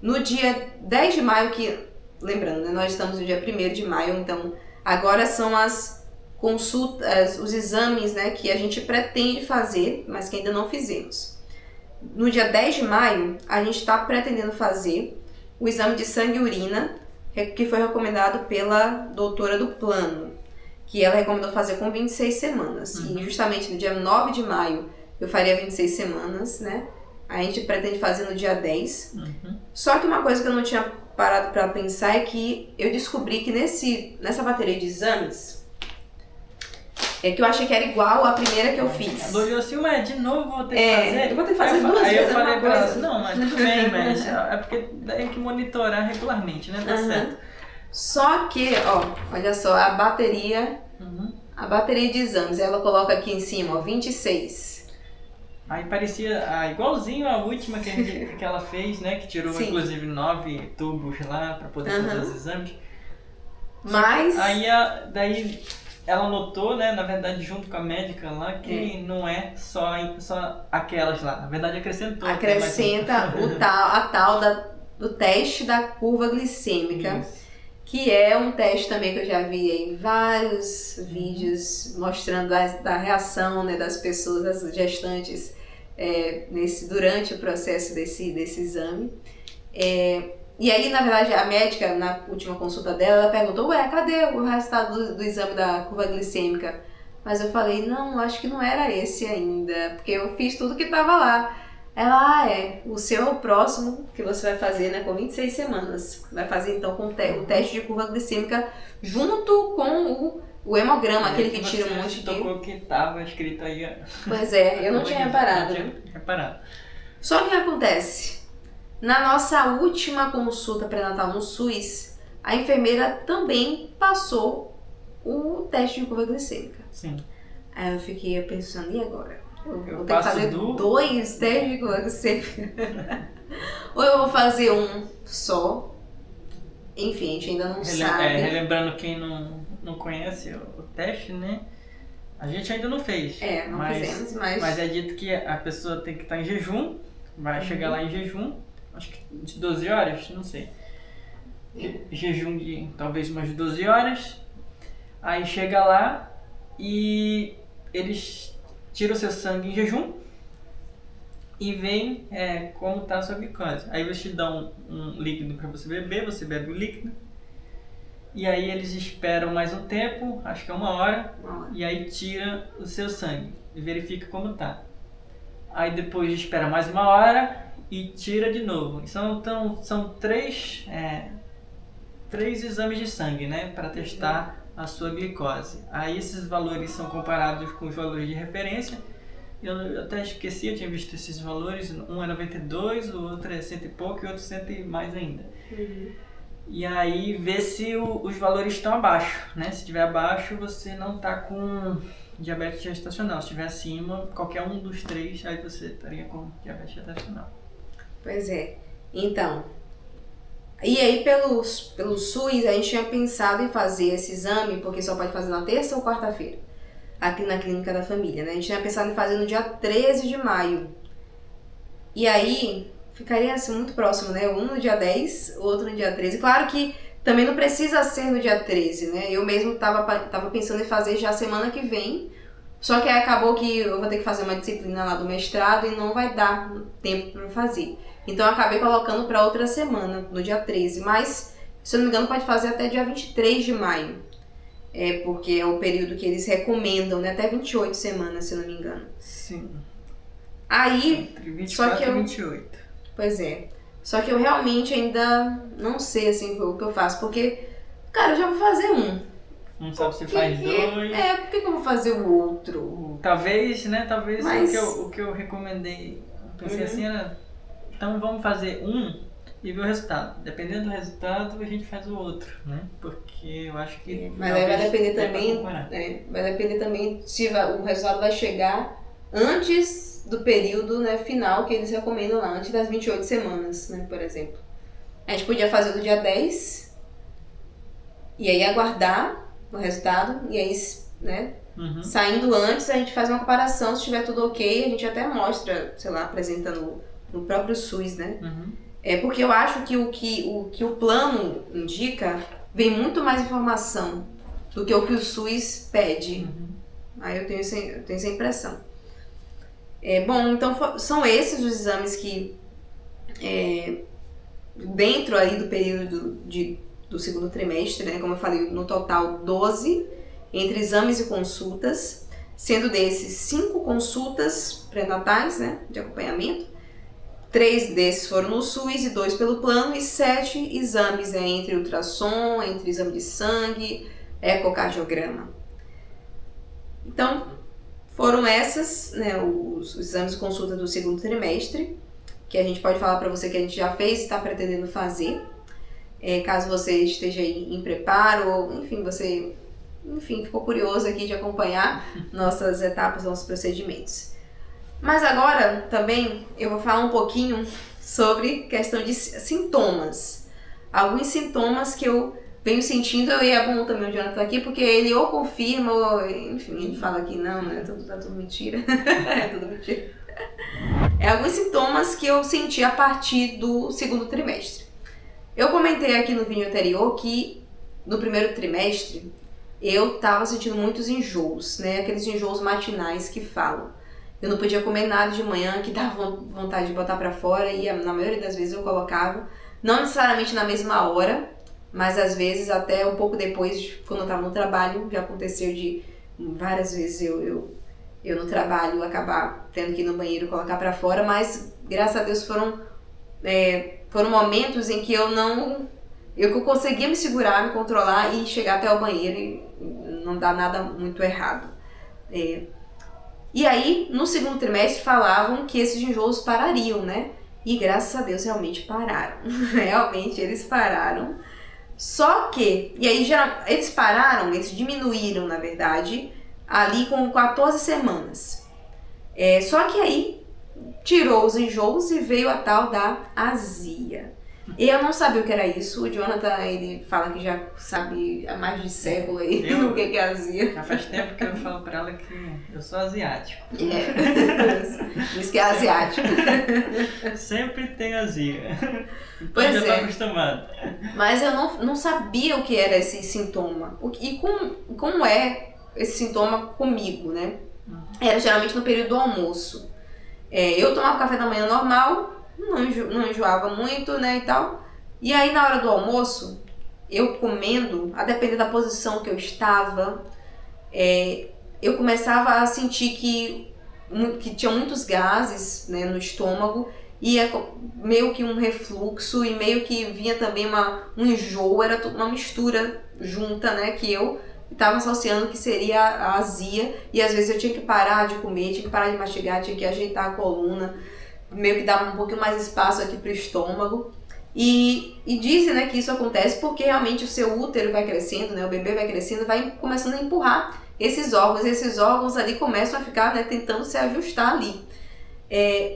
No dia 10 de maio, que, lembrando, né, nós estamos no dia 1º de maio, então agora são as consultas, os exames, né, que a gente pretende fazer, mas que ainda não fizemos. No dia 10 de maio, a gente está pretendendo fazer o exame de sangue e urina, que foi recomendado pela doutora do plano, que ela recomendou fazer com 26 semanas. E justamente no dia 9 de maio eu faria 26 semanas, né? A gente pretende fazer no dia 10. Só que uma coisa que eu não tinha parado para pensar é que eu descobri que nessa bateria de exames, é que eu achei que era igual à primeira que eu fiz. Ela olhou assim, ué, de novo vou ter que fazer? Eu vou ter que fazer duas vezes. Aí eu falei pra ela, não, mas tudo bem, mas é porque tem que monitorar regularmente, né? Tá certo. Só que, ó, olha só, a bateria de exames, ela coloca aqui em cima, ó, 26. Aí parecia igualzinho a última que ela fez, né? Que tirou inclusive 9 tubos lá pra poder fazer os exames. Mas... Aí, daí ela notou, né, na verdade, junto com a médica lá, que não é só aquelas lá. Na verdade, acrescentou. Acrescenta a tal do teste da curva glicêmica. Isso. Que é um teste também que eu já vi em vários vídeos mostrando da reação, né, das pessoas, das gestantes, durante o processo desse exame. E aí, na verdade, a médica, na última consulta dela, ela perguntou, cadê o resultado do exame da curva glicêmica? Mas eu falei, não, acho que não era esse ainda, porque eu fiz tudo que estava lá. Ela, o seu é o próximo que você vai fazer, né, com 26 semanas. Vai fazer, então, com o teste de curva glicêmica junto com o hemograma, aquele que tira um monte de... Você tocou que estava escrito aí. Pois é, eu não tinha reparado. Só que o que acontece? Na nossa última consulta pré-natal no SUS, a enfermeira também passou o teste de curva glicêmica. Sim. Aí eu fiquei pensando, e agora? Eu vou ter que fazer 2 testes de curva glicêmica. Ou eu vou fazer um só. Enfim, a gente ainda não sabe. Relembrando quem não conhece o teste, né? A gente ainda não fez. Não fizemos, mas... Mas é dito que a pessoa tem que estar em jejum, vai chegar lá em jejum, acho que de 12 horas, não sei. Jejum de talvez umas 12 horas. Aí chega lá e eles tiram o seu sangue em jejum e veem como está a sua glicose. Aí eles te dão um líquido para você beber, você bebe o líquido. E aí eles esperam mais um tempo, acho que é 1 hora, e aí tira o seu sangue e verifica como tá. Aí depois espera mais 1 hora e tira de novo. São 3 exames de sangue, né, para testar a sua glicose. Aí esses valores são comparados com os valores de referência. Eu até esqueci, eu tinha visto esses valores. Um é 92, o outro é 100 e pouco e o outro 100 e mais ainda. E aí vê se os valores estão abaixo, né? Se estiver abaixo, você não está com diabetes gestacional. Se estiver acima, qualquer um dos 3, aí você estaria com diabetes gestacional. Pois é. Então, e aí pelo SUS a gente tinha pensado em fazer esse exame, porque só pode fazer na terça ou quarta-feira, aqui na clínica da família, né? A gente tinha pensado em fazer no dia 13 de maio. E aí ficaria assim muito próximo, né? Um no dia 10, o outro no dia 13. Claro que também não precisa ser no dia 13, né? Eu mesmo tava pensando em fazer já semana que vem. Só que aí acabou que eu vou ter que fazer uma disciplina lá do mestrado e não vai dar tempo para fazer. Então eu acabei colocando para outra semana, no dia 13. Mas, se eu não me engano, pode fazer até dia 23 de maio. Porque é o período que eles recomendam, né? Até 28 semanas, se eu não me engano. Sim. Aí, entre 24 só que e 28. Pois é. Só que eu realmente ainda não sei, assim, o que eu faço. Porque, cara, eu já vou fazer um. Não sabe se faz 2. Por que eu vou fazer o outro? Talvez, né? Talvez Mas... o que eu recomendei. Pensei assim, era... Então vamos fazer um e ver o resultado. Dependendo do resultado, a gente faz o outro, né? Porque eu acho que... Mas aí vai depender também... vai depender também se o resultado vai chegar antes do período, né, final que eles recomendam lá, antes das 28 semanas, né, por exemplo. A gente podia fazer do dia 10 e aí aguardar o resultado e aí, né, saindo antes a gente faz uma comparação, se estiver tudo ok, a gente até mostra, sei lá, apresenta no próprio SUS, né, É porque eu acho que o plano indica vem muito mais informação do que o SUS pede. Aí eu tenho essa impressão. Bom, então são esses os exames que, dentro aí do período do segundo trimestre, né, como eu falei, no total 12, entre exames e consultas, sendo desses 5 consultas pré-natais, né, de acompanhamento, 3 desses foram no SUS e 2 pelo plano, e 7 exames, entre ultrassom, entre exame de sangue, ecocardiograma. Então, foram essas, né, os exames de consulta do segundo trimestre, que a gente pode falar para você que a gente já fez e está pretendendo fazer. Caso você esteja aí em preparo, ou enfim, você ficou curioso aqui de acompanhar nossas etapas, nossos procedimentos. Mas agora também eu vou falar um pouquinho sobre questão de sintomas. Alguns sintomas que eu venho sentindo, e é bom também o Jonathan aqui, porque ele ou confirma, ou enfim, ele fala que não, né? Tá tudo mentira. É tudo mentira. Alguns sintomas que eu senti a partir do segundo trimestre. Eu comentei aqui no vídeo anterior que no primeiro trimestre eu estava sentindo muitos enjoos, né? Aqueles enjoos matinais que falam. Eu não podia comer nada de manhã, que dava vontade de botar pra fora, e na maioria das vezes eu colocava, não necessariamente na mesma hora, mas às vezes até um pouco depois, quando eu estava no trabalho, já aconteceu de várias vezes eu no trabalho acabar tendo que ir no banheiro e colocar pra fora, mas graças a Deus foram momentos em que eu conseguia me segurar, me controlar e chegar até o banheiro e não dar nada muito errado. E aí, no segundo trimestre, falavam que esses enjoos parariam, né? E graças a Deus realmente pararam. Realmente eles pararam. Só que, e aí eles pararam, eles diminuíram, na verdade, ali com 14 semanas. Só que aí tirou os enjoos e veio a tal da azia. Eu não sabia o que era isso. O Jonathan, ele fala que já sabe há mais de século aí o que é azia. Já faz tempo que eu falo pra ela que eu sou asiático. Diz que é asiático. Sempre tem azia. Pois já tô acostumado. Mas eu não sabia o que era esse sintoma. E como é esse sintoma comigo, né? Era geralmente no período do almoço. Eu tomava café da manhã normal, não enjoava muito, né, e tal. E aí na hora do almoço, eu comendo, a depender da posição que eu estava, eu começava a sentir que tinha muitos gases, né, no estômago, e meio que um refluxo, e meio que vinha também um enjoo, era tudo uma mistura junta, né, que eu estava associando que seria a azia, e às vezes eu tinha que parar de comer, tinha que parar de mastigar, tinha que ajeitar a coluna, meio que dar um pouquinho mais espaço aqui pro estômago. E dizem, né, que isso acontece porque realmente o seu útero vai crescendo, né, o bebê vai crescendo, vai começando a empurrar esses órgãos ali começam a ficar, né, tentando se ajustar ali.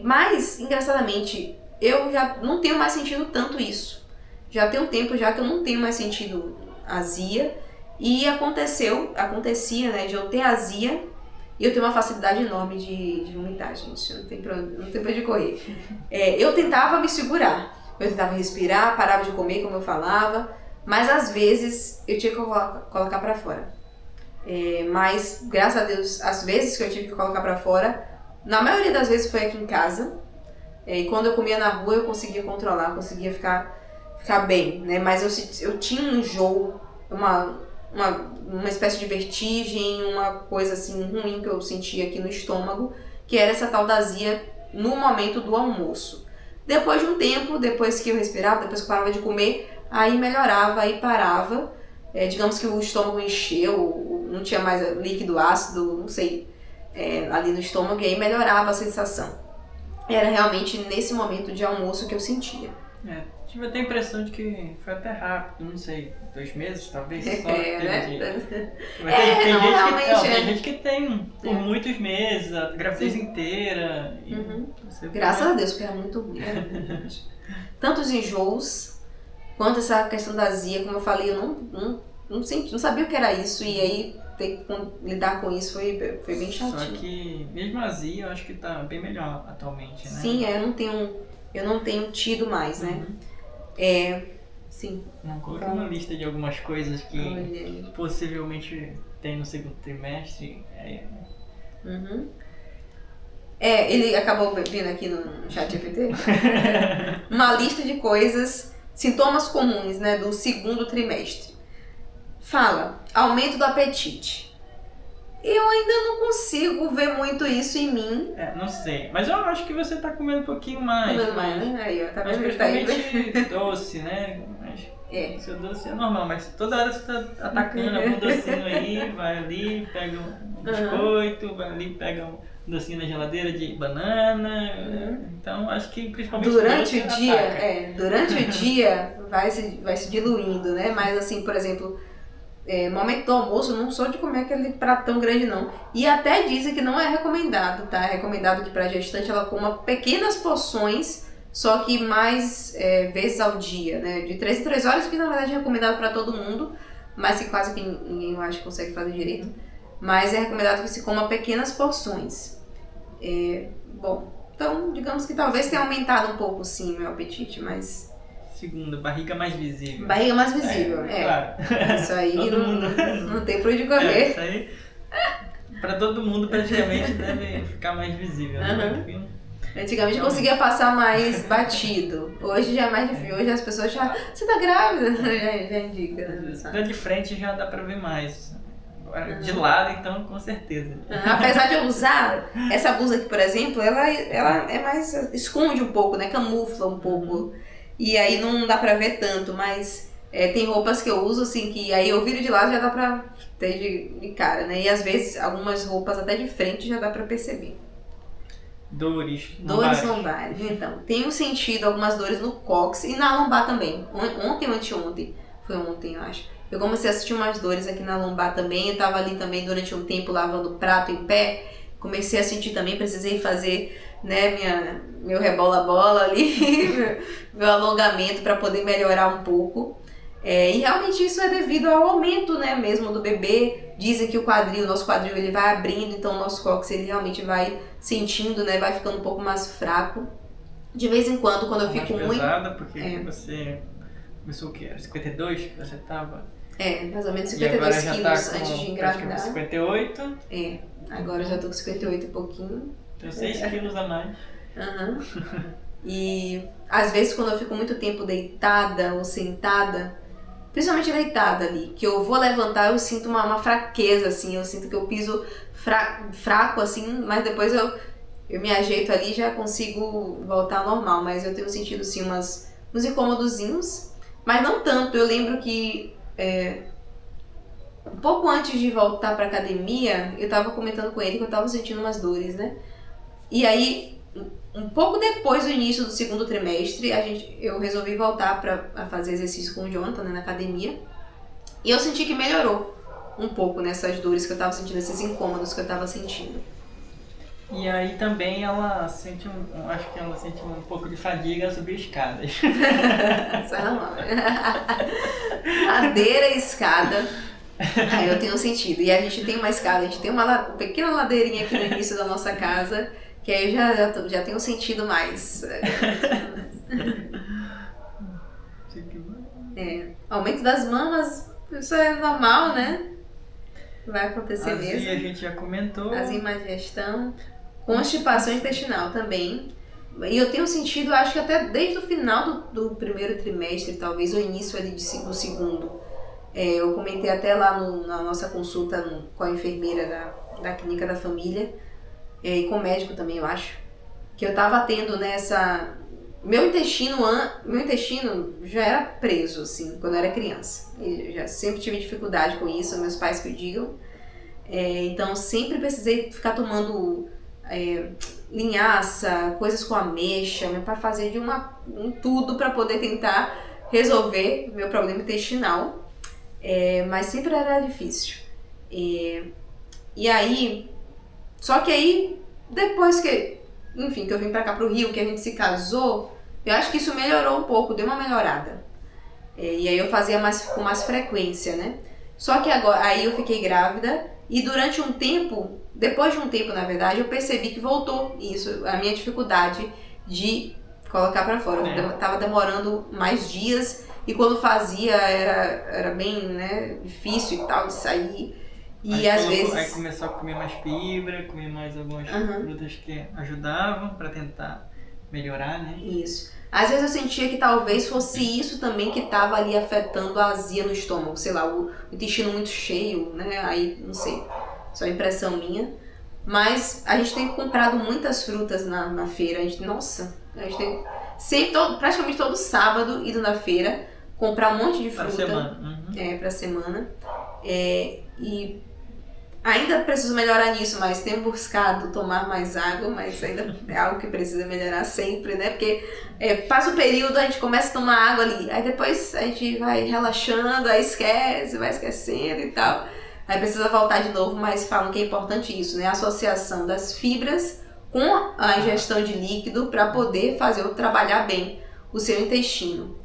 Mas, engraçadamente, eu já não tenho mais sentido tanto isso. Já tem um tempo já que eu não tenho mais sentido azia. E acontecia, né, de eu ter azia e eu ter uma facilidade enorme de vomitar, gente. Não tem pra onde correr. Eu tentava me segurar. Eu tentava respirar, parava de comer, como eu falava. Mas, às vezes, eu tinha que colocar pra fora. Mas, graças a Deus, as vezes que eu tive que colocar pra fora, na maioria das vezes foi aqui em casa. E quando eu comia na rua, eu conseguia controlar, conseguia ficar bem, né? Mas eu tinha um enjoo, uma espécie de vertigem, uma coisa assim ruim que eu sentia aqui no estômago, que era essa tal da azia no momento do almoço. Depois de um tempo, depois que eu respirava, depois que eu parava de comer, aí melhorava, aí parava. Digamos que o estômago encheu, não tinha mais líquido ácido, não sei, ali no estômago, e aí melhorava a sensação. Era realmente nesse momento de almoço que eu sentia. Tive até a impressão de que foi até rápido, não sei, 2 meses talvez, só né? Tem gente que tem por muitos meses, a gravidez inteira. Graças a Deus, porque era muito ruim. Tanto os enjoos, quanto essa questão da azia, como eu falei, eu não sabia o que era isso, e aí ter que lidar com isso foi bem chatinho. Só que mesmo a azia eu acho que tá bem melhor atualmente, né? Sim, eu não tenho eu não tenho tido mais, né? Sim. Não, coloquei uma lista de algumas coisas que Olha. possivelmente tem no segundo trimestre. Ele acabou vendo aqui no chat GPT uma lista de coisas, sintomas comuns, né, do segundo trimestre. Fala, aumento do apetite. Eu ainda não consigo ver muito isso em mim. Não sei, mas eu acho que você tá comendo um pouquinho mais. Comendo mais, né? Aí, ó, tá Mas vendo que tá aí? principalmente doce, né? Mas seu doce é normal, mas toda hora você tá atacando algum docinho aí, vai ali, pega um biscoito, vai ali, pega um docinho na geladeira de banana. Então acho que principalmente durante o dia, ataca. durante o dia vai se diluindo, né? Mas assim, por exemplo, no momento do almoço, eu não sou de comer aquele pratão grande, não. E até dizem que não é recomendado, tá? É recomendado que pra gestante ela coma pequenas porções, só que mais vezes ao dia, né? De 3 em 3 horas, que na verdade é recomendado pra todo mundo, mas que quase que ninguém, eu acho, consegue fazer direito. Mas é recomendado que se coma pequenas porções. Bom, então digamos que talvez tenha aumentado um pouco, sim, meu apetite, mas... Segundo, barriga mais visível. Barriga mais visível, claro. Isso aí não tem pra onde Isso correr. aí, pra todo mundo praticamente deve ficar mais visível. Né? Antigamente eu conseguia passar mais batido. Hoje já é mais difícil. Hoje as pessoas já... Você tá grávida? Já indica. Né? De frente já dá pra ver mais. De lado, então, com certeza. Apesar de eu usar essa blusa aqui, por exemplo, ela é mais... Esconde um pouco, né? Camufla um pouco. E aí não dá pra ver tanto, mas tem roupas que eu uso assim, que aí eu viro de lado já dá pra ter de cara, né? E às vezes algumas roupas até de frente já dá pra perceber. Dores lombares. Então, tenho sentido algumas dores no cóccix e na lombar também. Ontem ou anteontem, foi ontem eu acho. Eu comecei a sentir umas dores aqui na lombar também, eu tava ali também durante um tempo lavando prato em pé, comecei a sentir também, precisei fazer, né, meu rebola-bola ali, meu alongamento para poder melhorar um pouco. E realmente isso é devido ao aumento, né, mesmo do bebê. Dizem que o nosso quadril ele vai abrindo, então o nosso cóccix ele realmente vai sentindo, né, vai ficando um pouco mais fraco. De vez em quando eu fico muito... pesada, porque você começou o quê? Era 52 que você tava? Mais ou menos 52 quilos tá antes de engravidar. 58? Agora eu já tô com 58 e pouquinho. Então 6 quilos a mais. E às vezes quando eu fico muito tempo deitada ou sentada, principalmente deitada ali, que eu vou levantar, eu sinto uma fraqueza, assim, eu sinto que eu piso fraco, assim, mas depois eu me ajeito ali e já consigo voltar ao normal, mas eu tenho sentido, sim, uns incômodozinhos, mas não tanto. Eu lembro que um pouco antes de voltar pra academia, eu tava comentando com ele que eu tava sentindo umas dores, né? E aí, um pouco depois do início do segundo trimestre, eu resolvi voltar a fazer exercício com o Jonathan, né, na academia. E eu senti que melhorou um pouco nessas dores que eu tava sentindo, esses incômodos que eu tava sentindo. E aí também ela sente acho que ela sente um pouco de fadiga a subir escadas. Isso é normal. Ladeira e escada. Eu tenho sentido. E a gente tem uma escada, a gente tem uma pequena ladeirinha aqui no início da nossa casa, que aí eu já tenho sentido mais. Aumento das mamas, isso é normal, né? Vai acontecer mesmo. Assim a gente já comentou. Azia, digestão, constipação intestinal também. E eu tenho sentido, acho que até desde o final do primeiro trimestre, talvez, ou início ali do segundo. Eu comentei até lá na nossa consulta com a enfermeira da clínica da família, e com o médico também, eu acho, que eu tava tendo nessa... Meu intestino já era preso, assim, quando eu era criança. Eu já sempre tive dificuldade com isso, meus pais que o digam. Então, sempre precisei ficar tomando linhaça, coisas com ameixa, meu pai fazia de tudo para poder tentar resolver meu problema intestinal. Mas sempre era difícil. E aí, só que aí, depois que eu vim pra cá pro Rio, que a gente se casou, eu acho que isso melhorou um pouco, deu uma melhorada. E aí eu fazia com mais frequência, né? Só que agora, aí eu fiquei grávida e durante um tempo, depois de um tempo na verdade, eu percebi que voltou isso, a minha dificuldade de colocar pra fora. Tava demorando mais dias e quando fazia era bem, né, difícil e tal de sair. E às vezes... Aí começou a comer mais fibra, comer mais algumas frutas que ajudavam pra tentar melhorar, né? Isso. Às vezes eu sentia que talvez fosse isso também que estava ali afetando a azia no estômago. Sei lá, o intestino muito cheio, né? Aí, não sei, só impressão minha. Mas a gente tem comprado muitas frutas na feira. A gente tem sempre, praticamente todo sábado, ido na feira, comprar um monte de fruta. Pra semana. Pra semana. E ainda preciso melhorar nisso, mas tenho buscado tomar mais água, mas ainda é algo que precisa melhorar sempre, né? Porque passa o período, a gente começa a tomar água ali, aí depois a gente vai relaxando, aí esquece, vai esquecendo e tal. Aí precisa voltar de novo, mas falam que é importante isso, né? A associação das fibras com a ingestão de líquido para poder trabalhar bem o seu intestino.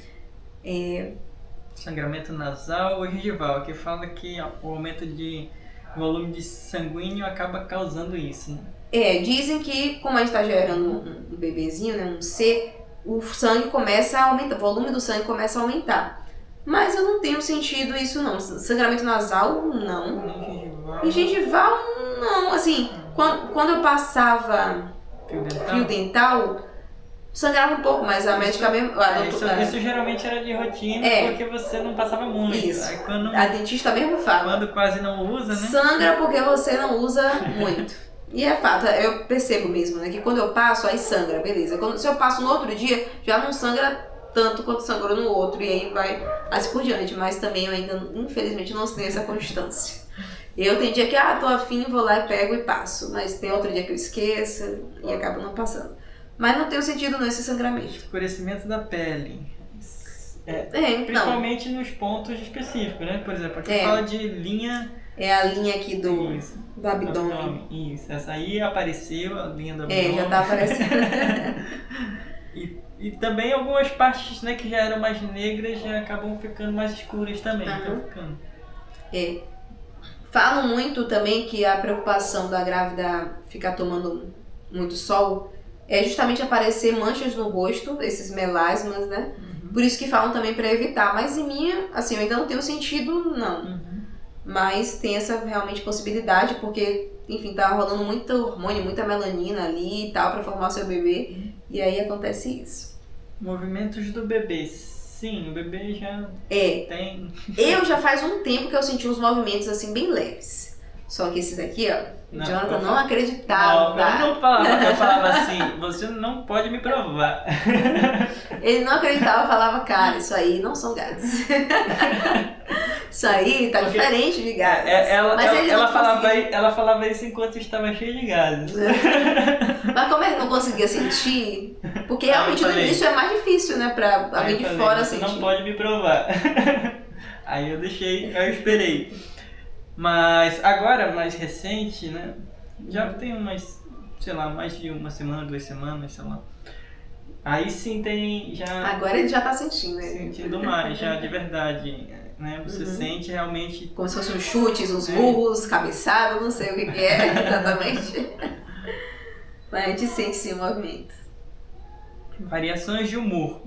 Sangramento nasal ou gengival, que fala que o aumento de volume de sanguíneo acaba causando isso, né? Dizem que como a gente está gerando um bebezinho, né, um ser, o sangue começa a aumentar, o volume do sangue começa a aumentar. Mas eu não tenho sentido isso não. Sangramento nasal, não. E gengival, não. Assim, quando eu passava fio dental, sangrava um pouco, mas a médica mesmo... Isso geralmente era de rotina, porque você não passava muito. Isso. Aí quando, a dentista mesmo fala. Quando quase não usa, né? Sangra porque você não usa muito. E é fato, eu percebo mesmo, né? Que quando eu passo, aí sangra, beleza. Se eu passo no outro dia, já não sangra tanto quanto sangrou no outro. E aí vai assim por diante. Mas também eu ainda, infelizmente, não tenho essa constância. Tem dia que, tô afim, vou lá e pego e passo. Mas tem outro dia que eu esqueço e acabo não passando. Mas não tem sentido nesse sangramento. Escurecimento da pele. Principalmente nos pontos específicos, né? Por exemplo, aqui fala de linha... É a linha aqui do abdômen. Isso, essa aí apareceu, a linha do abdômen. Já tá aparecendo. e também algumas partes, né, que já eram mais negras já acabam ficando mais escuras também. Falam muito também que a preocupação da grávida ficar tomando muito sol é justamente aparecer manchas no rosto, esses melasmas, né? Por isso que falam também para evitar. Mas em minha, assim, eu ainda não tenho sentido, não. Mas tem essa realmente possibilidade, porque, enfim, tá rolando muito hormônio, muita melanina ali e tal, pra formar o seu bebê. E aí acontece isso. Movimentos do bebê. Sim, o bebê já tem... Eu já faz um tempo que eu senti uns movimentos, assim, bem leves. Só que esses daqui, o Jonathan não acreditava. Eu não falava, eu falava assim, você não pode me provar. Ele não acreditava, falava, cara, isso aí não são gases. Isso aí tá diferente de gases. Ela falava isso enquanto estava cheio de gases. Mas como ele não conseguia sentir, porque realmente no início é mais difícil, né, pra alguém de fora sentir. Você não pode me provar. Aí eu esperei. Mas agora, mais recente, né? Já tem mais de uma semana, 2 semanas, sei lá. Aí sim tem já... Agora ele já tá sentindo, né? Sentindo mais, já de verdade, né? Você sente realmente... Como se fossem uns chutes, uns burros, cabeçada, não sei o que é exatamente. Mas a gente sente sim o movimento. Variações de humor.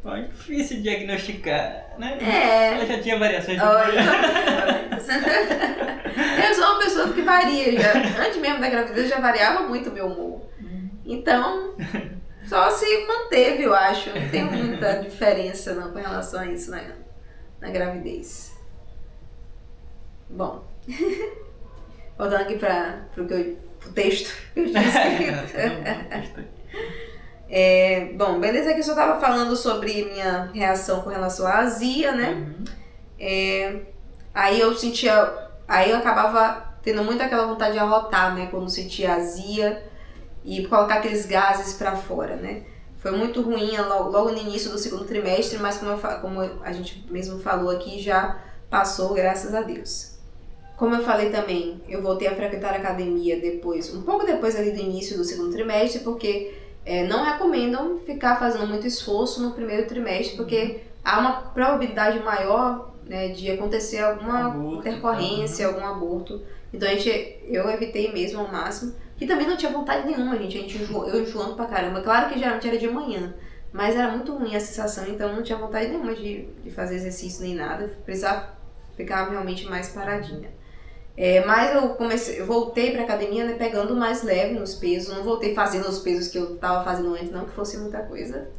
É difícil diagnosticar, né? Ela já tinha variações de humor. Eu sou uma pessoa que varia já. Antes mesmo da gravidez já variava muito o meu humor. Então, só se manteve, eu acho. Não tem muita diferença não com relação a isso na gravidez. Bom, voltando aqui pro texto que eu tinha escrito. Bom, beleza, aqui eu só tava falando sobre minha reação com relação à azia, né? Aí eu acabava tendo muito aquela vontade de arrotar, né? Quando sentia azia e colocar aqueles gases pra fora, né? Foi muito ruim logo no início do segundo trimestre, mas como a gente mesmo falou aqui, já passou, graças a Deus. Como eu falei também, eu voltei a frequentar a academia um pouco depois ali do início do segundo trimestre, porque não recomendam ficar fazendo muito esforço no primeiro trimestre, porque há uma probabilidade maior, né, de acontecer alguma intercorrência, algum aborto. Então eu evitei mesmo ao máximo. E também não tinha vontade nenhuma, gente. Eu enjoando pra caramba. Claro que geralmente era de manhã, mas era muito ruim a sensação, então não tinha vontade nenhuma de fazer exercício nem nada. Precisava ficar realmente mais paradinha. Mas eu voltei pra academia, né, pegando mais leve nos pesos. Não voltei fazendo os pesos que eu tava fazendo antes, não que fosse muita coisa.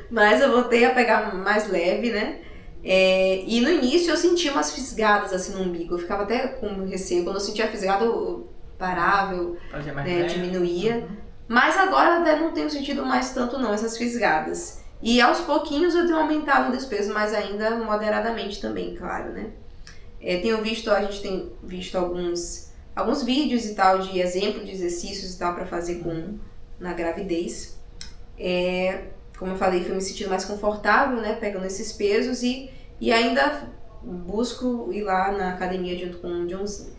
Mas eu voltei a pegar mais leve, né? E no início eu sentia umas fisgadas assim no umbigo. Eu ficava até com receio. Quando eu sentia fisgada, eu parava, eu diminuía. Mas agora até não tenho sentido mais tanto não, essas fisgadas. E aos pouquinhos eu tenho aumentado os pesos, mas ainda moderadamente também, claro, né? A gente tem visto alguns vídeos e tal de exemplo de exercícios e tal para fazer na gravidez. Como eu falei, fui me sentindo mais confortável, né, pegando esses pesos e ainda busco ir lá na academia junto com o Johnzinho.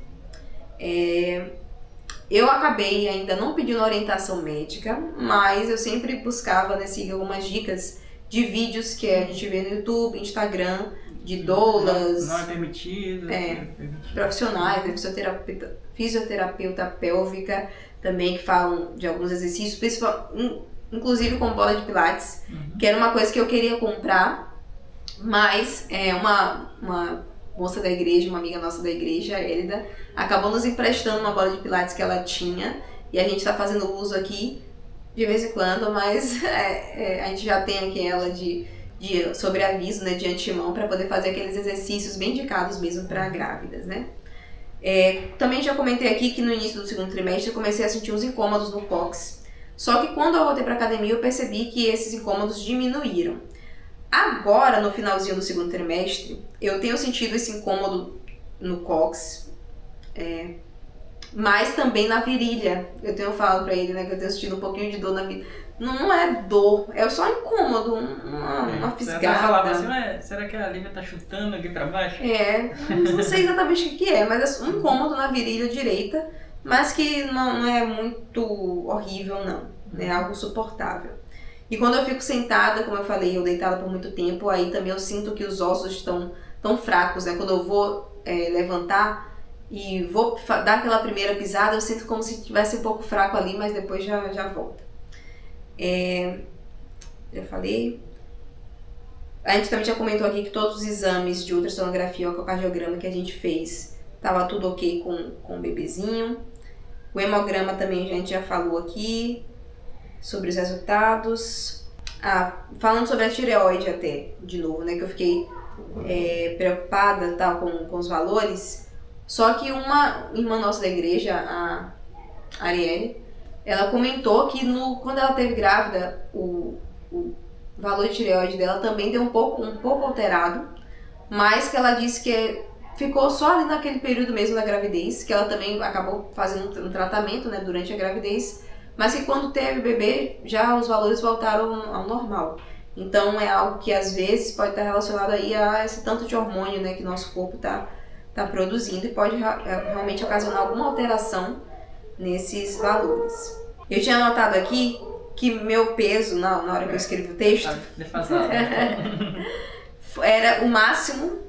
Eu acabei ainda não pedindo orientação médica, mas eu sempre buscava, né, seguir algumas dicas de vídeos que a gente vê no YouTube, Instagram, de doulas, não é permitido, profissionais, né, fisioterapeuta pélvica também, que falam de alguns exercícios, inclusive com bola de pilates, que era uma coisa que eu queria comprar, mas uma moça da igreja, uma amiga nossa da igreja, a Elida, acabou nos emprestando uma bola de pilates que ela tinha, e a gente está fazendo uso aqui de vez em quando, mas a gente já tem aqui ela de sobreaviso, né, de antemão, para poder fazer aqueles exercícios bem indicados mesmo para grávidas, né? Também já comentei aqui que no início do segundo trimestre eu comecei a sentir uns incômodos no cóccix, só que quando eu voltei para academia eu percebi que esses incômodos diminuíram. Agora, no finalzinho do segundo trimestre, eu tenho sentido esse incômodo no cóccix, mas também na virilha. Eu tenho falado pra ele, né, que eu tenho sentido um pouquinho de dor na virilha. Não é dor, é só incômodo, uma fisgada. Assim, será que a Lívia tá chutando aqui pra baixo? Não sei exatamente o que é, mas é um incômodo na virilha direita, mas que não é muito horrível não, é algo suportável. E quando eu fico sentada, como eu falei, eu deitada por muito tempo, aí também eu sinto que os ossos estão tão fracos, né? Quando eu vou levantar e vou dar aquela primeira pisada, eu sinto como se estivesse um pouco fraco ali, mas depois já volta. Já falei. A gente também já comentou aqui que todos os exames de ultrassonografia ou ecocardiograma que a gente fez, tava tudo ok com o bebezinho. O hemograma também a gente já falou aqui sobre os resultados. Falando sobre a tireoide até, de novo, né, que eu fiquei preocupada tal, com os valores. Só que uma irmã nossa da igreja, a Arielle, ela comentou que quando ela teve grávida, o valor de tireoide dela também deu um pouco alterado, mas que ela disse que ficou só ali naquele período mesmo da gravidez, que ela também acabou fazendo um tratamento, né, durante a gravidez, mas que quando teve o bebê, já os valores voltaram ao normal. Então é algo que às vezes pode estar relacionado aí a esse tanto de hormônio, né, que nosso corpo tá produzindo e pode realmente ocasionar alguma alteração nesses valores. Eu tinha anotado aqui que meu peso, na hora que eu escrevi o texto, era o máximo,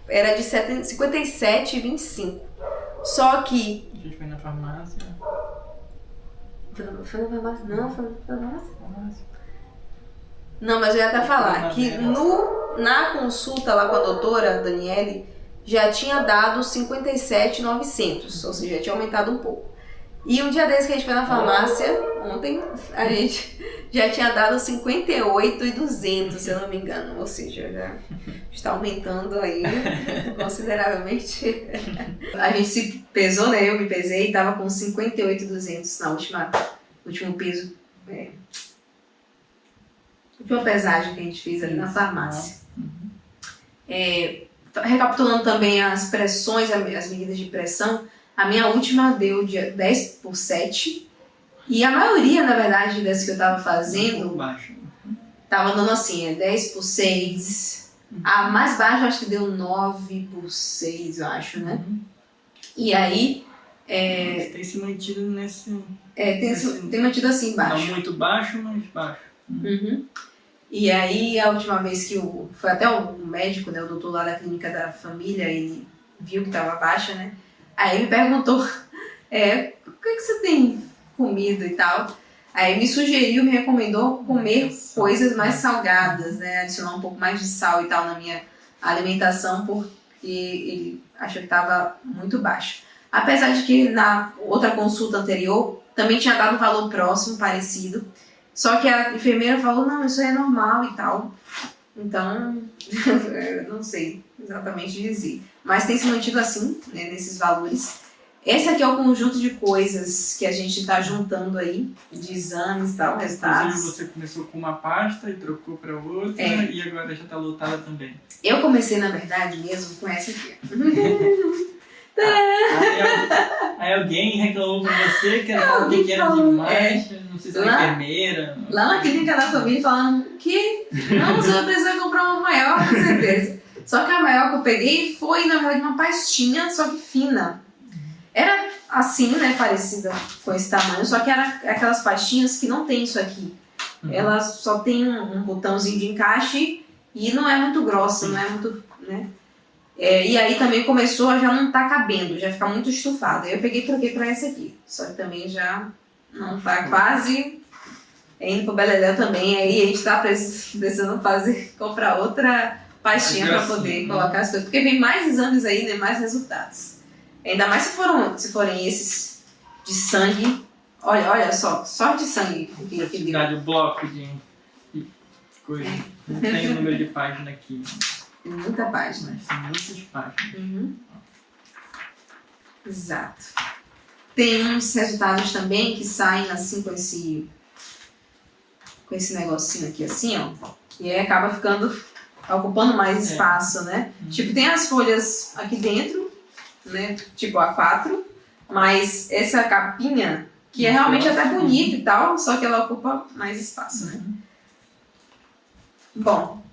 era de 57,25. Só que... A gente foi na farmácia. Foi na farmácia? Não, foi na farmácia. Não, mas eu ia até falar que na consulta lá com a doutora Daniele, já tinha dado 57,900, ou seja, já tinha aumentado um pouco. E um dia desse que a gente foi na farmácia, ontem, a gente já tinha dado 58,200, se eu não me engano. Ou seja, já está aumentando aí consideravelmente. A gente se pesou, né? Eu me pesei e estava com 58,200 na último peso. Última pesagem que a gente fez ali na farmácia. Recapitulando também as pressões, as medidas de pressão, a minha última deu de 10/7 e a maioria, na verdade, das que eu tava fazendo tava dando assim, 10/6. A mais baixa acho que deu 9/6, eu acho, né? E aí... tem se mantido nesse... tem mantido assim, baixo. Não muito baixo, mas baixo. E aí, a última vez que foi até o médico, né, o doutor lá da clínica da família, ele viu que tava baixa, né? Aí ele me perguntou o que você tem comido e tal? Aí me recomendou comer coisas mais salgadas, né? Adicionar um pouco mais de sal e tal na minha alimentação, porque ele achou que estava muito baixo. Apesar de que na outra consulta anterior também tinha dado um valor próximo, parecido. Só que a enfermeira falou, não, isso aí é normal e tal. Então, eu não sei exatamente dizer. Mas tem se mantido assim, né, nesses valores. Esse aqui é o conjunto de coisas que a gente está juntando aí, de exames e tal, resultados. Inclusive você começou com uma pasta e trocou para outra e agora já está lotada também. Eu comecei, na verdade, mesmo com essa aqui. Aí alguém reclamou com você que era pequena demais, não sei se era enfermeira. Lá na clínica da família falando que não, você vai precisar comprar uma maior, com certeza. Só que a maior que eu peguei foi, na verdade, uma pastinha, só que fina. Era assim, né, parecida com esse tamanho, só que era aquelas pastinhas que não tem isso aqui. Ela só tem um botãozinho de encaixe e não é muito grossa, não é muito, né? E aí também começou a já não tá cabendo, já ficar muito estufado. Aí eu peguei e troquei pra essa aqui. Só que também já não tá quase indo pro Beleléu também. Aí a gente tá precisando comprar outra pastinha pra poder colocar as coisas. Porque vem mais exames aí, né? Mais resultados. Ainda mais se forem esses de sangue. Olha só de sangue. O bloco de coisa. Não tem o número de página aqui. Tem muita página. Mas são muitas páginas. Exato. Tem uns resultados também que saem assim com esse negocinho aqui assim, ó. E aí acaba ocupando mais espaço, né? Tipo, tem as folhas aqui dentro, né? Tipo A4. Mas essa capinha, que é realmente até bonita e tal, só que ela ocupa mais espaço, né? Bom,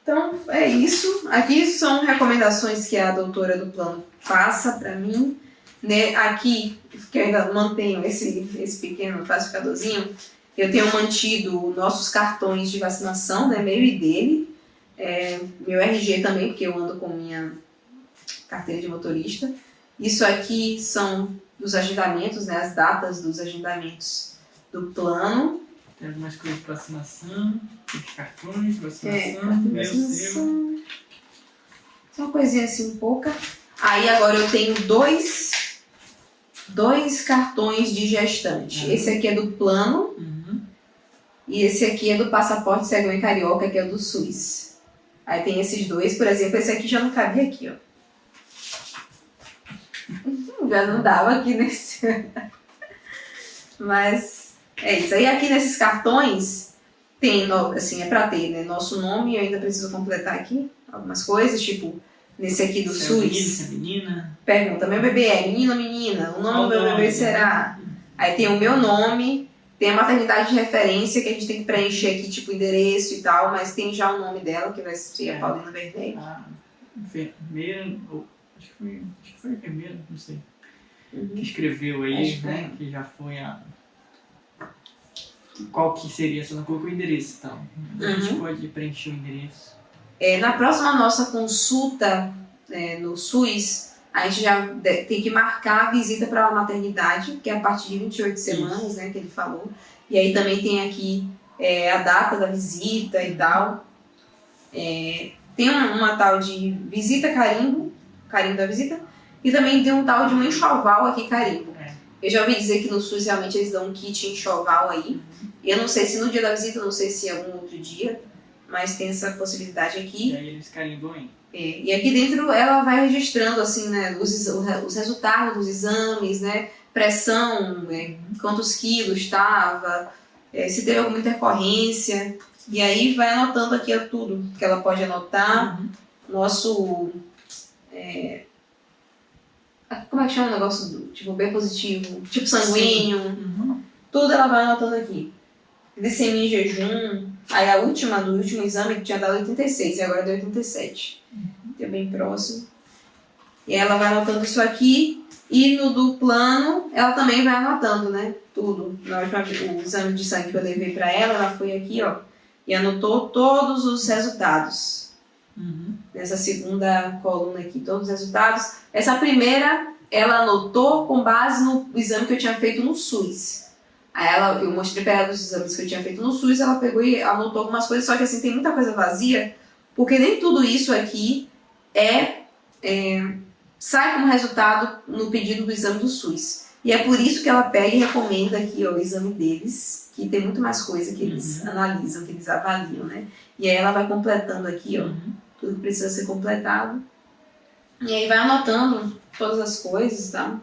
então é isso. Aqui são recomendações que a doutora do plano passa para mim, né? Aqui, que eu ainda mantenho esse pequeno classificadorzinho, eu tenho mantido nossos cartões de vacinação, né? Meu e dele, meu RG também, porque eu ando com minha carteira de motorista. Isso aqui são os agendamentos, né? As datas dos agendamentos do plano. Tem algumas coisas de vacinação, os cartões de vacinação, vacinação. Só uma coisinha assim, pouca. Aí agora eu tenho dois cartões de gestante. Esse aqui é do plano e esse aqui é do passaporte cegonha carioca, que é o do SUS. Aí tem esses dois, por exemplo, esse aqui já não cabia aqui, ó. Já não dava aqui nesse... Mas... é isso. Aí aqui nesses cartões tem, assim, é pra ter, né, nosso nome. Eu ainda preciso completar aqui algumas coisas, tipo, nesse aqui do SUS. É menina? Pergunta, meu bebê é menino ou menina? O nome do meu bebê será? Aí tem o meu nome, tem a maternidade de referência, que a gente tem que preencher aqui, tipo, endereço e tal, mas tem já o nome dela, que vai ser a Paulina Werneck. Enfermeira, acho que foi enfermeira, não sei. Que escreveu aí, né, que já foi a... Qual que seria? Você não colocou o endereço, então. A gente pode preencher o endereço. Na próxima nossa consulta no SUS, a gente já tem que marcar a visita para a maternidade, que é a partir de 28 semanas, né, que ele falou. E aí também tem aqui a data da visita e tal. Tem uma tal de visita carimbo da visita, e também tem um tal de um enxoval aqui carimbo. Eu já ouvi dizer que no SUS realmente eles dão um kit enxoval aí. Eu não sei se no dia da visita, não sei se é algum outro dia, mas tem essa possibilidade aqui. E aí eles carimbam aí. E aqui dentro ela vai registrando assim, né, os resultados dos exames, né, pressão, quantos quilos estava, se teve alguma intercorrência. E aí vai anotando aqui tudo que ela pode anotar. Nosso... como é que chama o negócio do tipo B positivo, tipo sanguíneo, tudo ela vai anotando aqui. Glicemia em jejum, aí a última do último exame que tinha dado 86 e agora deu 87. Deu bem próximo. E aí ela vai anotando isso aqui e no do plano ela também vai anotando, né? Tudo. Na última, o exame de sangue que eu levei pra ela foi aqui, ó, e anotou todos os resultados. Nessa segunda coluna aqui, todos os resultados. Essa primeira ela anotou com base no exame que eu tinha feito no SUS. Aí eu mostrei pra ela os exames que eu tinha feito no SUS, ela pegou e anotou algumas coisas, só que assim, tem muita coisa vazia, porque nem tudo isso aqui sai como resultado no pedido do exame do SUS. E é por isso que ela pega e recomenda aqui, ó, o exame deles, que tem muito mais coisa que eles analisam, que eles avaliam, né? E aí ela vai completando aqui, ó, tudo que precisa ser completado. E aí vai anotando todas as coisas, tá?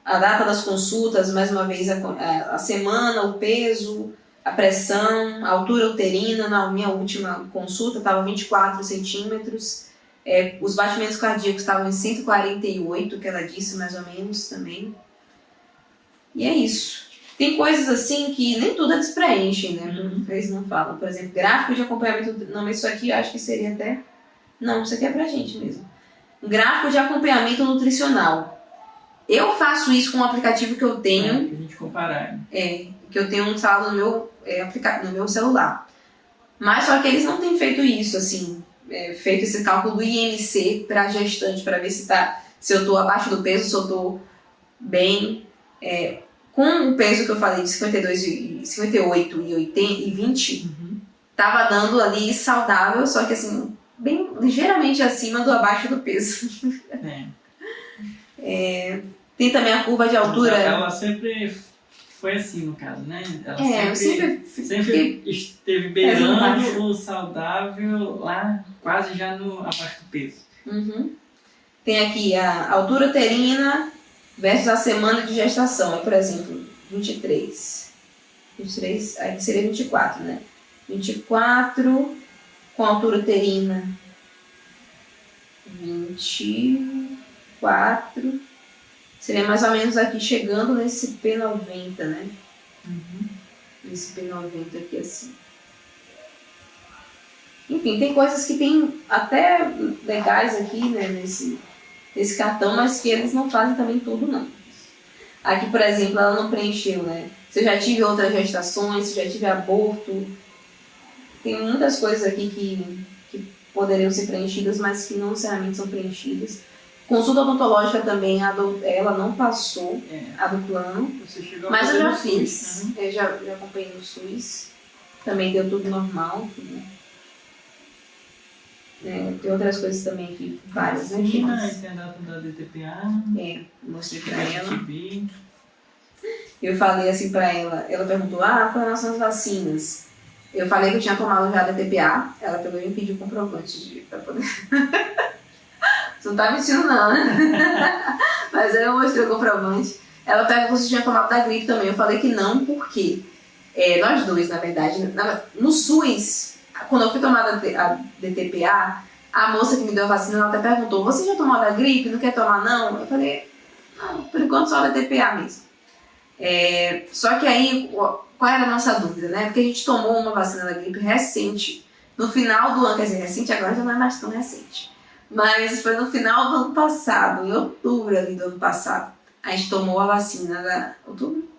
A data das consultas, mais uma vez a semana, o peso, a pressão, a altura uterina. Na minha última consulta estava 24 centímetros. Os batimentos cardíacos estavam em 148, que ela disse mais ou menos também. E é isso. Tem coisas assim que nem tudo eles preenchem, né? Eles não falam. Por exemplo, gráfico de acompanhamento. Não, mas isso aqui eu acho que seria até. Não, isso aqui é pra gente mesmo. Gráfico de acompanhamento nutricional. Eu faço isso com um aplicativo que eu tenho. Pra gente comparar. Que eu tenho instalado no meu celular. Mas só que eles não têm feito isso, assim. Feito esse cálculo do IMC pra gestante, pra ver se eu tô abaixo do peso, se eu tô bem. Com o peso que eu falei de 58 e 80 e 20, tava dando ali saudável, só que assim, bem ligeiramente acima do abaixo do peso. Tem também a curva de altura. Ela sempre foi assim, no caso, né? Ela sempre esteve beirando o saudável lá, quase já abaixo do peso. Tem aqui a altura uterina versus a semana de gestação. Por exemplo, 23. 23, aí seria 24, né? 24 com altura uterina 24. Seria mais ou menos aqui, chegando nesse P90, né? Nesse P90 aqui, assim. Enfim, tem coisas que tem até legais aqui, né? Nesse cartão, mas que eles não fazem também tudo, não. Aqui, por exemplo, ela não preencheu, né? Se eu já tive outras gestações, se eu já tive aborto. Tem muitas coisas aqui que poderiam ser preenchidas, mas que não necessariamente são preenchidas. Consulta odontológica também, ela não passou, a do plano. Mas eu já fiz. Eu já acompanhei no SUS. Também deu tudo normal. Tem outras coisas também aqui, várias, né? Tem a data da DTPA. Mostrei pra ela. Eu falei assim pra ela, ela perguntou, com relação às vacinas. Eu falei que eu tinha tomado já a DTPA, ela pegou e me pediu comprovante pra poder... Você não tá mentindo não, né? Mas aí eu mostrei o comprovante. Ela perguntou se tinha tomado da gripe também. Eu falei que não, porque nós dois, na verdade, no SUS, quando eu fui tomar a DTPA, a moça que me deu a vacina, ela até perguntou, você já tomou da gripe? Não quer tomar não? Eu falei, não, por enquanto só a DTPA mesmo. Só que aí, qual era a nossa dúvida, né? Porque a gente tomou uma vacina da gripe recente, no final do ano, quer dizer, recente agora já não é mais tão recente. Mas foi no final do ano passado, em outubro ali do ano passado. A gente tomou a vacina da... Outubro?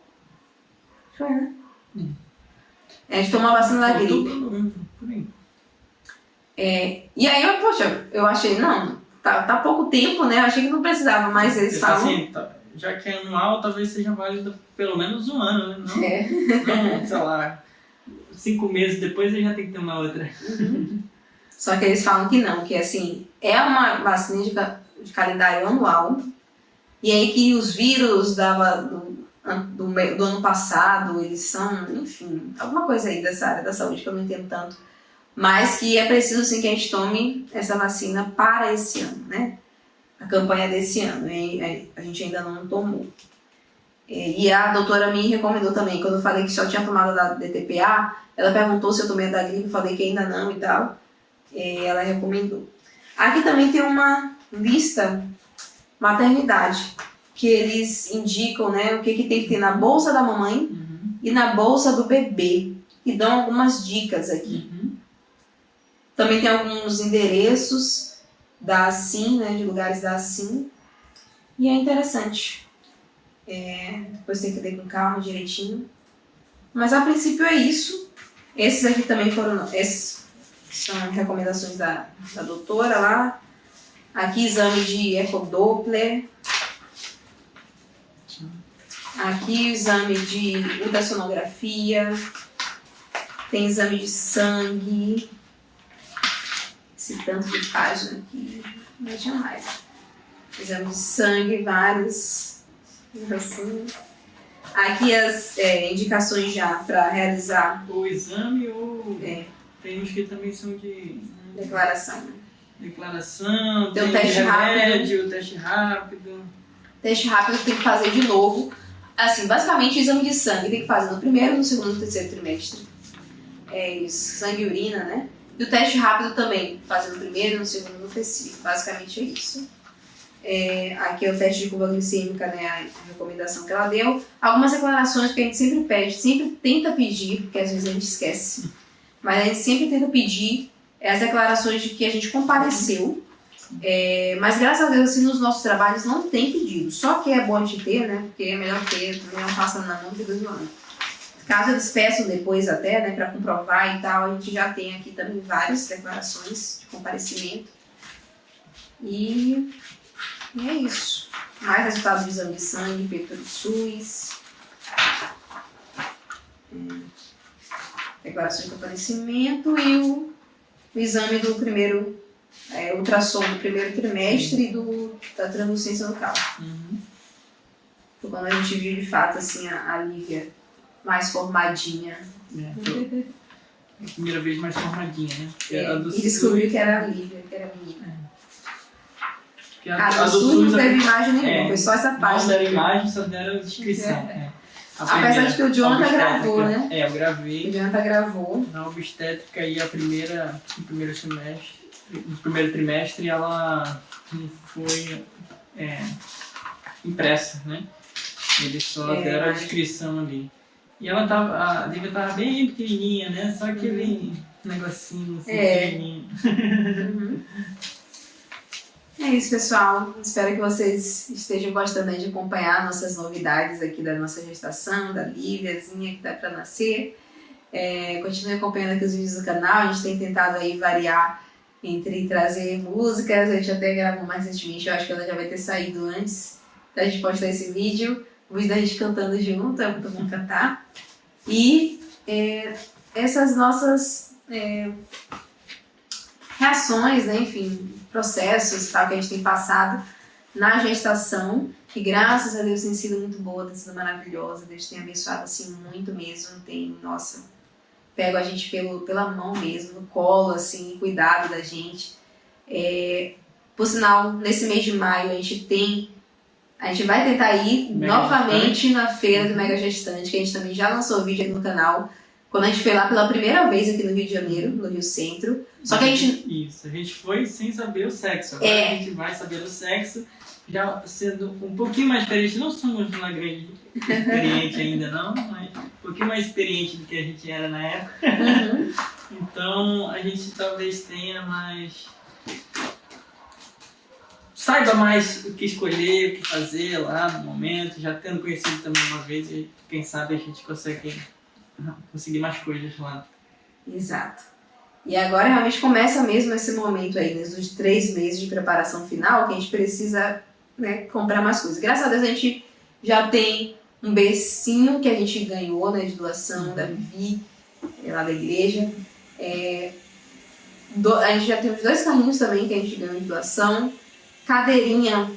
Foi, né? A gente tomou a vacina da gripe. E aí, eu achei, não, tá pouco tempo, né? Eu achei que não precisava, mas eles falam... Assim, já que é anual, talvez seja válido pelo menos um ano, né? Não, não, sei lá, 5 meses depois eu já tenho que tomar outra. Só que eles falam que não, que assim, é uma vacina de calendário anual, e aí que os vírus do ano passado, eles são, enfim, alguma coisa aí dessa área da saúde que eu não entendo tanto, mas que é preciso sim que a gente tome essa vacina para esse ano, né? A campanha desse ano, e a gente ainda não tomou. E a doutora me recomendou também, quando eu falei que só tinha tomado da DTPA, ela perguntou se eu tomei a da gripe, eu falei que ainda não e tal. Ela recomendou. Aqui também tem uma lista maternidade, que eles indicam, né, o que tem que ter na bolsa da mamãe e na bolsa do bebê, e dão algumas dicas aqui. Também tem alguns endereços da Assim, né, de lugares da Assim, e é interessante. Depois tem que ler com calma, direitinho. Mas a princípio é isso. Esses aqui também foram... São recomendações da doutora lá. Aqui exame de ecodoppler. Aqui o exame de ultrassonografia, tem exame de sangue, esse tanto de página aqui, não tinha mais. Exame de sangue, vários, assim. Aqui as indicações já para realizar o exame ou tem uns que também são de declaração. Declaração, tem o teste remédio, rápido. Teste rápido. Teste rápido tem que fazer de novo. Assim, basicamente, o exame de sangue tem que fazer no primeiro, no segundo e no terceiro trimestre. Isso, sangue e urina, né? E o teste rápido também, fazer no primeiro, no segundo e no terceiro. Basicamente é isso. Aqui é o teste de curva glicêmica, né? A recomendação que ela deu. Algumas declarações que a gente sempre pede, sempre tenta pedir, porque às vezes a gente esquece. Mas a gente sempre tenta pedir as declarações de que a gente compareceu. Mas graças a Deus, assim, nos nossos trabalhos não tem pedido. Só que é bom de ter, né? Porque é melhor ter, não passa na mão do que Deus no ano. Caso eles peçam depois até, né, para comprovar e tal, a gente já tem aqui também várias declarações de comparecimento. E é isso. Mais resultados do exame de sangue feito pelo SUS. Declaração de comparecimento e o exame do primeiro ultrassom do primeiro trimestre e da translucência local. Foi quando a gente viu de fato assim, a Lívia mais formadinha. A primeira vez mais formadinha, né? E descobriu que era a Lívia, que era a menina. A do SUS não teve imagem nenhuma, foi só essa página. Não deram imagem, só deram descrição. Apesar de que o Jonathan gravou, né? Eu gravei. O Jonathan gravou. Na obstétrica e no primeiro semestre, no primeiro trimestre, ela não foi impressa, né? Eles só deram a descrição ali. E a Lívia tava bem pequenininha, né? Só aquele negocinho assim, pequenininho. É isso, pessoal. Espero que vocês estejam gostando aí de acompanhar nossas novidades aqui da nossa gestação, da Líviazinha que tá para nascer. Continue acompanhando aqui os vídeos do canal. A gente tem tentado aí variar entre trazer músicas. A gente até gravou mais recentemente. Eu acho que ela já vai ter saído antes da gente postar esse vídeo. O vídeo da gente cantando junto, é muito bom cantar. E essas nossas reações, né, enfim, processos tal, que a gente tem passado na gestação, que graças a Deus tem sido muito boa, tem sido maravilhosa, Deus tem abençoado assim muito mesmo, pego a gente pela mão mesmo, no colo, assim, cuidado da gente. Por sinal, nesse mês de maio a gente vai tentar ir novamente na feira do Mega Gestante, que a gente também já lançou vídeo aqui no canal, quando a gente foi lá pela primeira vez aqui no Rio de Janeiro, no Rio Centro. Só que a gente foi sem saber o sexo. Agora a gente vai saber o sexo, já sendo um pouquinho mais experiente. Não somos uma grande experiente ainda não, mas um pouquinho mais experiente do que a gente era na época. Então a gente talvez tenha mais... Saiba mais o que escolher, o que fazer lá no momento, já tendo conhecido também uma vez, e quem sabe a gente conseguir mais coisas lá. Exato. E agora realmente começa mesmo esse momento aí, dos 3 meses de preparação final, que a gente precisa, né, comprar mais coisas. Graças a Deus a gente já tem um bercinho que a gente ganhou, né, de doação da Vivi, lá da igreja. A gente já tem os 2 carrinhos também que a gente ganhou de doação. Cadeirinha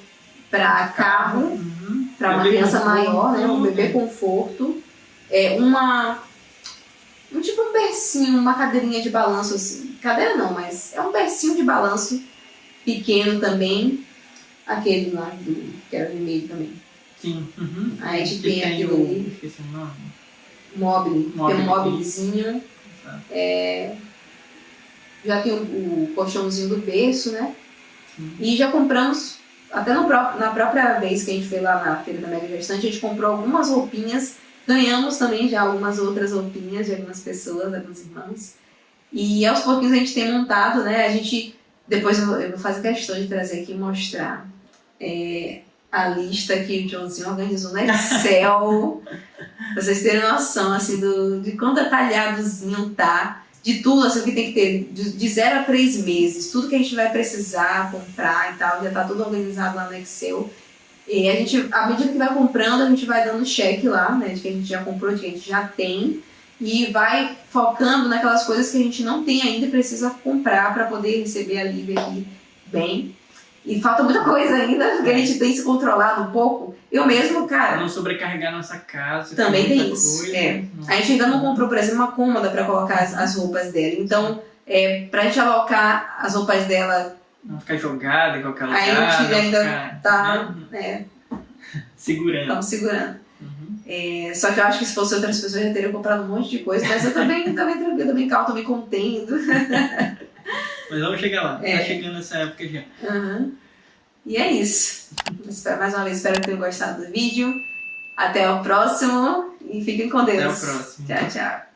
para carro, para uma criança maior, né, um bebê conforto. Tipo um bercinho, uma cadeirinha de balanço assim. Cadeira não, mas é um bercinho de balanço pequeno também. Aquele lá, que era vermelho também. Sim. Aí a gente tem aquilo ali. Esqueci o nome. Mobile. Tem um mobilezinho. Já tem o colchãozinho do berço, né? E já compramos, até na própria vez que a gente foi lá na feira da Mega Gestante, a gente comprou algumas roupinhas. Ganhamos também já algumas outras roupinhas de algumas pessoas, alguns irmãos. E aos pouquinhos a gente tem montado, né? A gente, depois eu vou fazer questão de trazer aqui e mostrar a lista que o Joãozinho organizou no Excel. Pra vocês terem noção, assim, de quão detalhadozinho tá. De tudo, assim, que tem que ter, de 0 a 3 meses. Tudo que a gente vai precisar comprar e tal, já tá tudo organizado lá no Excel. E a gente, à medida que vai comprando, a gente vai dando check lá, né? De que a gente já comprou, de que a gente já tem. E vai focando naquelas coisas que a gente não tem ainda e precisa comprar para poder receber a Lívia aqui bem. E falta muita coisa ainda, porque a gente tem se controlado um pouco. Eu mesmo, cara... Não sobrecarregar nossa casa. Também tem isso. A gente ainda não comprou, por exemplo, uma cômoda para colocar as roupas dela. Então, pra gente alocar as roupas dela... Não ficar jogada em qualquer lugar. A gente ainda ficar... tá... segurando. Estamos segurando. Só que eu acho que se fosse outras pessoas já teriam comprado um monte de coisa, mas eu também tranquila, também calma, tô me contendo. Mas vamos chegar lá, tá chegando essa época já. E é isso. Mais uma vez, espero que tenham gostado do vídeo. Até o próximo e fiquem com Deus. Até o próximo. Tchau, tchau.